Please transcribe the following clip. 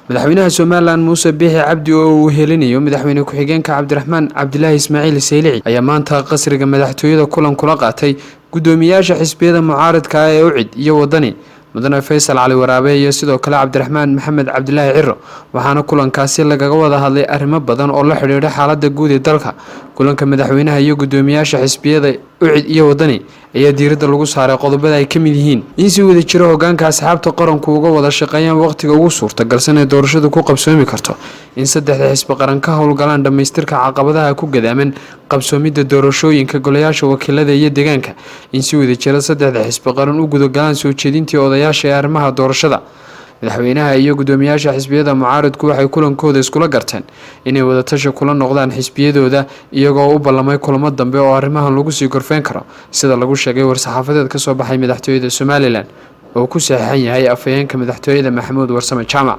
madaxweynaha Somaliland Muuse Biixi Cabdi oo uu helinayo madaxweyne ku-xigeenka Cabdiraxmaan Cabdilaahi Ismaaciil Saylici ayaa maanta qasriga madaxtooyada kulan kula qaatay gudoomiyaasha xisbiyada mucaaradka ee UCID iyo wadani mudane Faysal Cali Waraabe iyo sidoo kale Cabdiraxmaan Maxamed Cabdilaahi Ciro waxaana kulankaasi lagaga wada hadlay arrimo badan oo la xiriira xaaladda guud ee dalka. kulanka madaxweynaha iyo gudoomiyaasha xisbiyada UCID iyo wadani ayaa diiradda lagu saaray qodobada ay ka mid yihiin in si wada jiro hoggaanka asxaabta qaranku uga wada shaqeeyaan waqtiga ugu suurtagalsan ee doorashadu ku qabsoomi karto, in saddexda xisbi qaran ka howlgalaan dhamaystirka caqabadaha ku gadaaman qabsoomidda doorashooyinka golayaasha wakiilada iyo deegaanka, in si wada jiro saddexda xisbi qaran u gudagalaan soo jeedintii odayaasha ee arrimaha doorashada. madaxweynaha iyo gudoomiyaasha xisbiyada mucaaradku waxay kulankooda iskula garteen inay wada tashi kula noqdaan xisbiyadooda iyagoo u ballamay kulamo dambe oo arrimahan lagu sii gorfeyn karo, sida lagu sheegay war-saxaafadeed ka soo baxay madaxtooyada Somaliland oo ku saxiixan yahay afhayeenka madaxtooyada Maxamuud Warsame Jaamac.